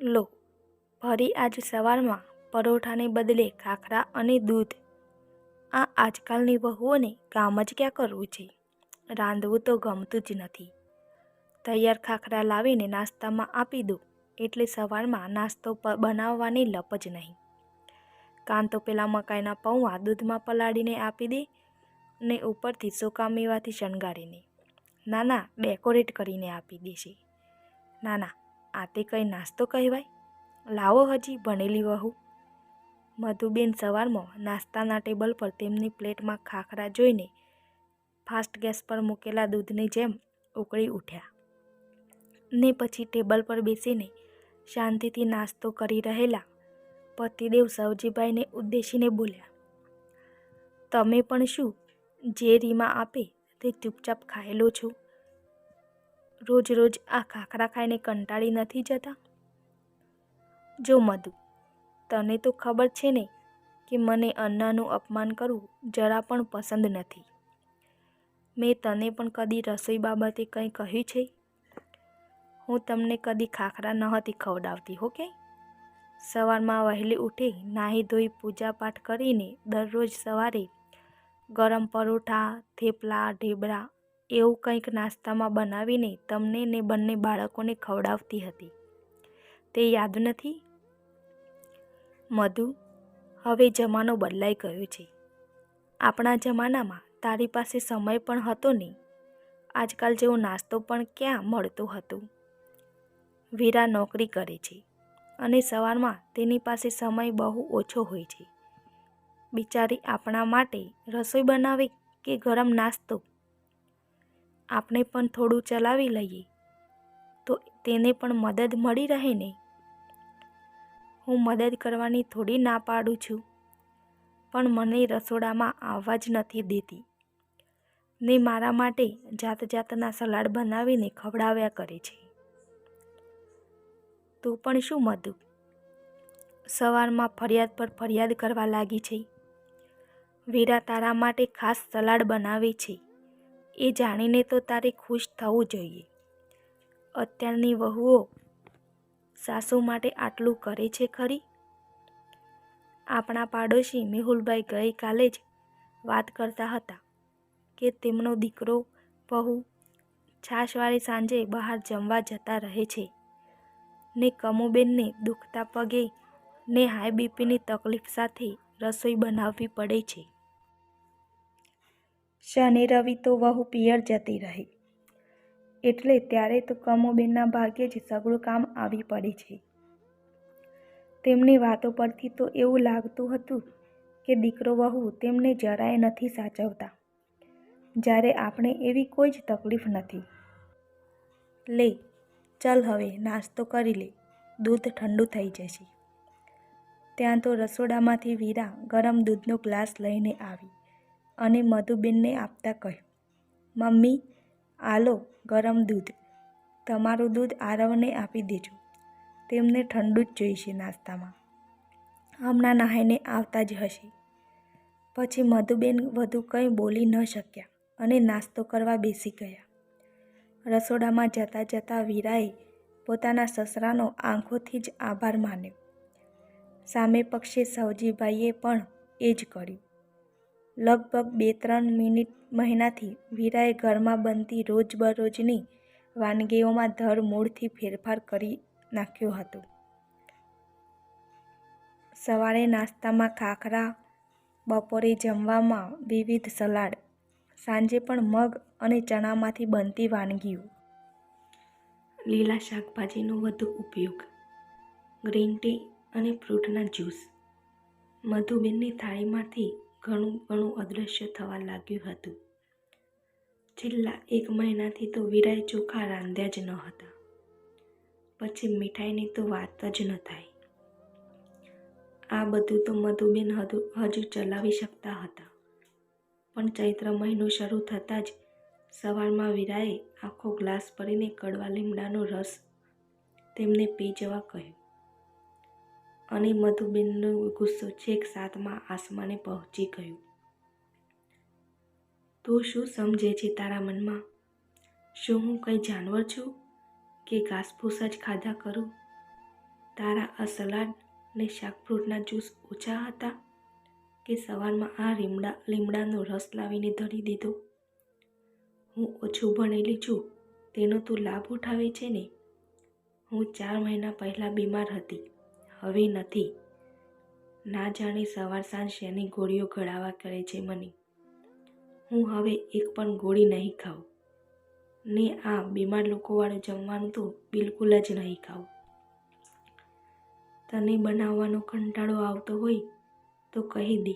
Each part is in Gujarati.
લો, ફરી આજ સવારમાં પરોઠાને બદલે ખાખરા અને દૂધ. આ આજકાલની વહુઓને કામ જ ક્યાં કરવું છે? રાંધવું તો ગમતું જ નથી. તૈયાર ખાખરા લાવીને નાસ્તામાં આપી દો એટલે સવારમાં નાસ્તો બનાવવાની લપ જ નહીં. કાન તો પેલા મકાઈના પૌવા દૂધમાં પલાળીને આપી દે ને ઉપરથી સૂકા મેવાથી શણગારીને નાના ડેકોરેટ કરીને આપી દેશે. નાના, આ તે કંઈ નાસ્તો કહેવાય? લાવો હજી ભણેલી વહુ. મધુબેન સવારમાં નાસ્તાના ટેબલ પર તેમની પ્લેટમાં ખાખરા જોઈને ફાસ્ટ ગેસ પર મૂકેલા દૂધની જેમ ઉકળી ઉઠ્યા ને પછી ટેબલ પર બેસીને શાંતિથી નાસ્તો કરી રહેલા પતિદેવ સવજીભાઈને ઉદ્દેશીને બોલ્યા, તમે પણ શું જે રીમાં આપે તે ચૂપચાપ ખાયેલો છો? રોજ રોજ આ ખાખરા ખાઈને કંટાળી નથી જતા? જો મધુ, તને તો ખબર છે ને કે મને અન્નનું અપમાન કરવું જરા પણ પસંદ નથી. મેં તને પણ કદી રસોઈ બાબતે કંઈ કહ્યું છે? હું તમને કદી ખાખરા નહોતી ખવડાવતી, હો કે? સવારમાં વહેલી ઉઠી નાહી ધોઈ પૂજાપાઠ કરીને દરરોજ સવારે ગરમ પરોઠા, થેપલા, ઢેબરા એવું કંઈક નાસ્તામાં બનાવીને તમને ને બંને બાળકોને ખવડાવતી હતી. તે યાદ નથી? મધુ, હવે જમાનો બદલાઈ ગયો છે. આપણા જમાનામાં તારી પાસે સમય પણ હતો નહીં. આજકાલ જેવો નાસ્તો પણ ક્યાં મળતો હતો? વીરા નોકરી કરે છે અને સવારમાં તેની પાસે સમય બહુ ઓછો હોય છે. બિચારી આપણા માટે રસોઈ બનાવે કે ગરમ નાસ્તો? આપણે પણ થોડું ચલાવી લઈએ તો તેને પણ મદદ મળી રહે ને. હું મદદ કરવાની થોડી ના પાડું છું, પણ મને રસોડામાં આવવા જ નથી દેતી ને મારા માટે જાત જાતના સલાડ બનાવીને ખવડાવ્યા કરે છે. તું પણ શું મધુ, સવારમાં ફરિયાદ પર ફરિયાદ કરવા લાગી છે? વીરા તારા માટે ખાસ સલાડ બનાવે છે એ જાણીને તો તારે ખુશ થવું જોઈએ. અત્યારની વહુઓ સાસુ માટે આટલું કરે છે ખરી? આપણા પાડોશી મેહુલભાઈ ગઈકાલે જ વાત કરતા હતા કે તેમનો દીકરો વહુ છાશવાળી સાંજે બહાર જમવા જતા રહે છે ને કમુબેનને દુખતા પગે ને હાઈ બીપીની તકલીફ સાથે રસોઈ બનાવવી પડે છે. શનિ રવિ તો વહુ પિયર જતી રહે એટલે ત્યારે તો કમુબેનના ભાગ્યે જ સઘળું કામ આવી પડે છે. તેમની વાતો પરથી તો એવું લાગતું હતું કે દીકરો વહુ તેમને જરાય નથી સાચવતા, જ્યારે આપણે એવી કોઈ જ તકલીફ નથી. લે, ચાલ હવે નાસ્તો કરી લે, દૂધ ઠંડુ થઈ જશે. ત્યાં તો રસોડામાંથી વીરા ગરમ દૂધનો ગ્લાસ લઈને આવી અને મધુબેનને આપતા કહ્યું, મમ્મી, આ લો ગરમ દૂધ. તમારું દૂધ આરવને આપી દેજો, તેમને ઠંડુ જ જોઈશે નાસ્તામાં. હમણાં નહાઈને આવતા જ હશે. પછી મધુબેન વધુ કંઈ બોલી ન શક્યા અને નાસ્તો કરવા બેસી ગયા. રસોડામાં જતાં જતાં વીરાએ પોતાના સસરાનો આંખોથી જ આભાર માન્યો. સામે પક્ષે સવજીભાઈએ પણ એ જ કર્યું. લગભગ 2-3 મહિનાથી વીરાએ ઘરમાં બનતી રોજબરોજની વાનગીઓમાં ધરમૂળથી ફેરફાર કરી નાખ્યો હતો. સવારે નાસ્તામાં ખાખરા, બપોરે જમવામાં વિવિધ સલાડ, સાંજે પણ મગ અને ચણામાંથી બનતી વાનગીઓ. લીલા શાકભાજીનો વધુ ઉપયોગ, ગ્રીન ટી અને ફ્રૂટના જ્યુસ. મધુબેનની થાળીમાંથી ઘણું ઘણું અદૃશ્ય થવા લાગ્યું હતું. છેલ્લા 1 મહિનાથી તો વીરાએ ચોખા રાંધ્યા જ ન હતા. પછી મીઠાઈની તો વાત જ ન થાય. આ બધું તો મધુબેન હજુ ચલાવી શકતા હતા, પણ ચૈત્ર મહિનો શરૂ થતાં જ સવારમાં વીરાએ આખો ગ્લાસ ભરીને કડવા લીમડાનો રસ તેમને પી જવા કહ્યું અને મધુબેનનો ગુસ્સો છેક 7મા આસમાને પહોંચી ગયો. તું શું સમજે છે તારા મનમાં? શું હું કંઈ જાનવર છું કે ઘાસફૂસ જ ખાધા કરું? તારા આ સલાડ ને શાકફ્રૂટના જ્યુસ ઓછા હતા કે સવારમાં આ લીમડાનો રસ લાવીને ધરી દીધો? હું ઓછું ભણેલી છું તેનો તું લાભ ઉઠાવે છે ને? હું 4 મહિના પહેલાં બીમાર હતી, હવે નથી. ના જાણે સવાર સાંજ શેની ગોળીઓ ગળાવા કરે છે મને. હું હવે એક પણ ગોળી નહીં ખાઉં ને આ બીમાર લોકોવાળું જમવાનું તો બિલકુલ જ નહીં ખાઉં. તને બનાવવાનો કંટાળો આવતો હોય તો કહી દે,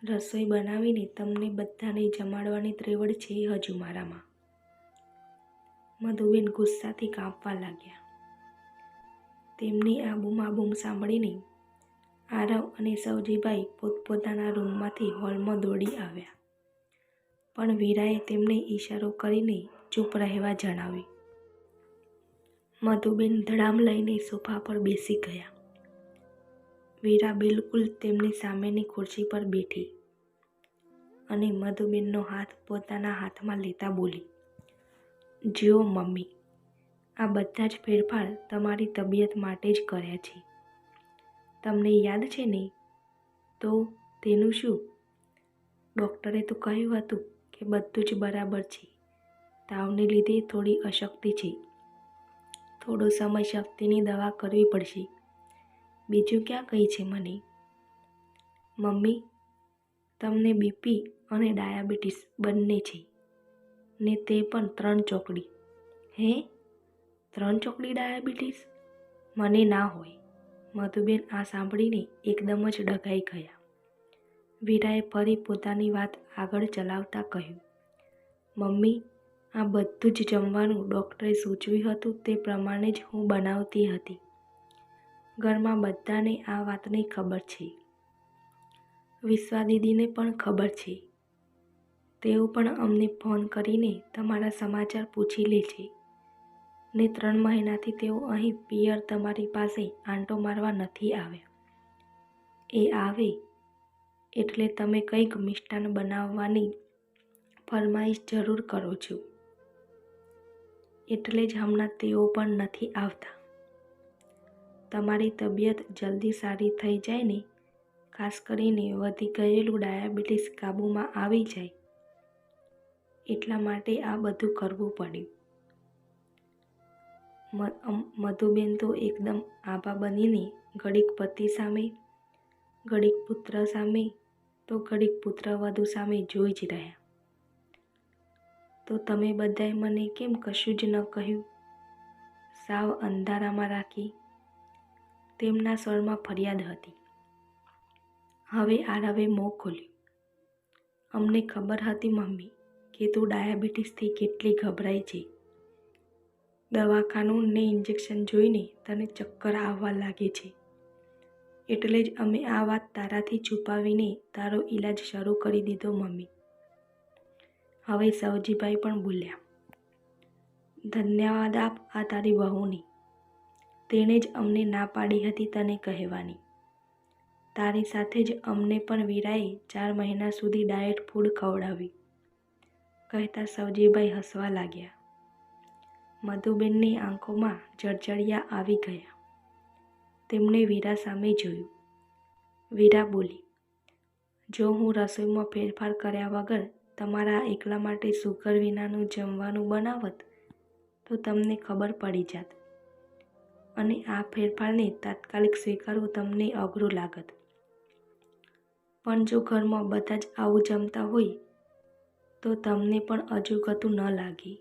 રસોઈ બનાવીને તમને બધાને જમાડવાની ત્રેવડ છે હજુ મારામાં. મધુબેન ગુસ્સાથી કાંપવા લાગ્યા. તેમની આ બૂમાબૂમ સાંભળીને આરવ અને સવજીભાઈ પોતપોતાના રૂમમાંથી હોલમાં દોડી આવ્યા, પણ વીરાએ તેમને ઈશારો કરીને ચૂપ રહેવા જણાવ્યું. મધુબેન ધડામ લઈને સોફા પર બેસી ગયા. વીરા બિલકુલ તેમની સામેની ખુરશી પર બેઠી અને મધુબેનનો હાથ પોતાના હાથમાં લેતા બોલી, જુઓ મમ્મી, આ બધા જ ફેરફાર તમારી તબિયત માટે જ કર્યા છે. તમને યાદ છે ને? તો તેનું શું? ડૉક્ટરે તો કહ્યું હતું કે બધું જ બરાબર છે. તાવને લીધે થોડી અશક્તિ છે. થોડો સમય શક્તિની દવા કરવી પડશે. બીજું ક્યાં કંઈ છે મને? મમ્મી, તમને બીપી અને ડાયાબિટીસ બંને છે ને તે પણ 3 ચોકડી. હે? 3 ચોકડી ડાયાબિટીસ? મને ના હોય. મધુબેન આ સાંભળીને એકદમ જ ડઘાઈ ગયા. વીરાએ ફરી પોતાની વાત આગળ ચલાવતા કહ્યું, મમ્મી, આ બધું જ જમવાનું ડૉક્ટરે સૂચવ્યું હતું તે પ્રમાણે જ હું બનાવતી હતી. ઘરમાં બધાને આ વાતની ખબર છે. વિશ્વા દીદીને પણ ખબર છે. તેઓ પણ અમને ફોન કરીને તમારા સમાચાર પૂછી લે છે ને 3 મહિનાથી તેઓ અહીં પિયર તમારી પાસે આંટો મારવા નથી આવ્યા. એ આવે એટલે તમે કંઈક મિષ્ટાન બનાવવાની ફરમાઈશ જરૂર કરો છો. એટલે જ હમણાં તેઓ પણ નથી આવતા. તમારી તબિયત જલ્દી સારી થઈ જાય ને, ખાસ કરીને વધી ગયેલું ડાયાબિટીસ કાબૂમાં આવી જાય, એટલા માટે આ બધું કરવું પડ્યું. મધુબેન તો એકદમ આભા બનીને ઘડીક પતિ સામે, ઘડીક પુત્ર સામે, તો ઘડીક પુત્રવધુ સામે જોઈ જ રહ્યા. તો તમે બધાએ મને કેમ કશું જ ન કહ્યું? સાવ અંધારામાં રાખી? તેમના સ્વરમાં ફરિયાદ હતી. હવે આરવે મોં ખોલ્યું. અમને ખબર હતી મમ્મી કે તું ડાયાબિટીસથી કેટલી ગભરાય છે. દવાખાનું ને ઇન્જેક્શન જોઈને તને ચક્કર આવવા લાગે છે. એટલે જ અમે આ વાત તારાથી છુપાવીને તારો ઈલાજ શરૂ કરી દીધો મમ્મી. હવે સવજીભાઈ પણ બોલ્યા, ધન્યવાદ આપ આ તારી વહુને. તેણે જ અમને ના પાડી હતી તને કહેવાની. તારી સાથે જ અમને પણ વીરાએ 4 મહિના સુધી ડાયટ ફૂડ ખવડાવ્યું. કહેતા સવજીભાઈ હસવા લાગ્યા. મધુબેનની આંખોમાં જળજળિયા આવી ગયા. તેમણે વીરા સામે જોયું. વીરા બોલી, જો હું રસોઈમાં ફેરફાર કર્યા વગર તમારા એકલા માટે સુગર વિનાનું જમવાનું બનાવત તો તમને ખબર પડી જાત અને આ ફેરફારને તાત્કાલિક સ્વીકારવું તમને અઘરું લાગત. પણ જો ઘરમાં બધા જ આવું જમતા હોય તો તમને પણ અજુગતું ન લાગે.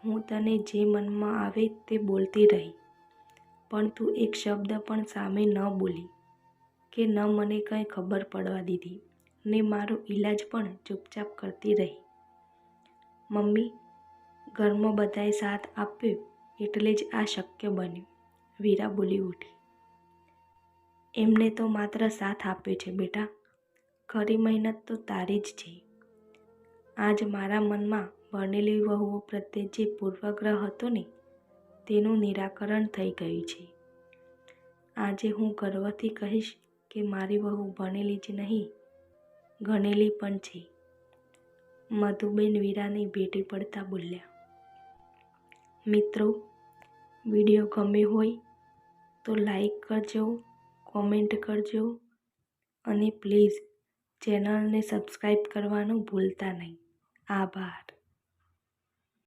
હું તને જે મનમાં આવે તે બોલતી રહી, પણ તું એક શબ્દ પણ સામે ન બોલી કે ન મને કંઈ ખબર પડવા દીધી ને મારો ઈલાજ પણ ચૂપચાપ કરતી રહી. મમ્મી, ઘરમાં બધાએ સાથ આપ્યો એટલે જ આ શક્ય બન્યું. વીરા બોલી ઉઠી. એમને તો માત્ર સાથ આપ્યો છે બેટા, ખરી મહેનત તો તારી જ છે. આજ મારા મનમાં ભણેલી વહુઓ પ્રત્યે જે પૂર્વગ્રહ હતો ને તેનું નિરાકરણ થઈ ગયું છે. આજે હું ગર્વથી કહીશ કે મારી વહુ ભણેલી જ નહીં, ગણેલી પણ છે. મધુબેન વીરાને ભેટી પડતા બોલ્યા. મિત્રો, વિડીયો ગમ્યો હોય તો લાઈક કરજો, કોમેન્ટ કરજો અને પ્લીઝ ચેનલને સબસ્ક્રાઈબ કરવાનું ભૂલતા નહીં. આભાર.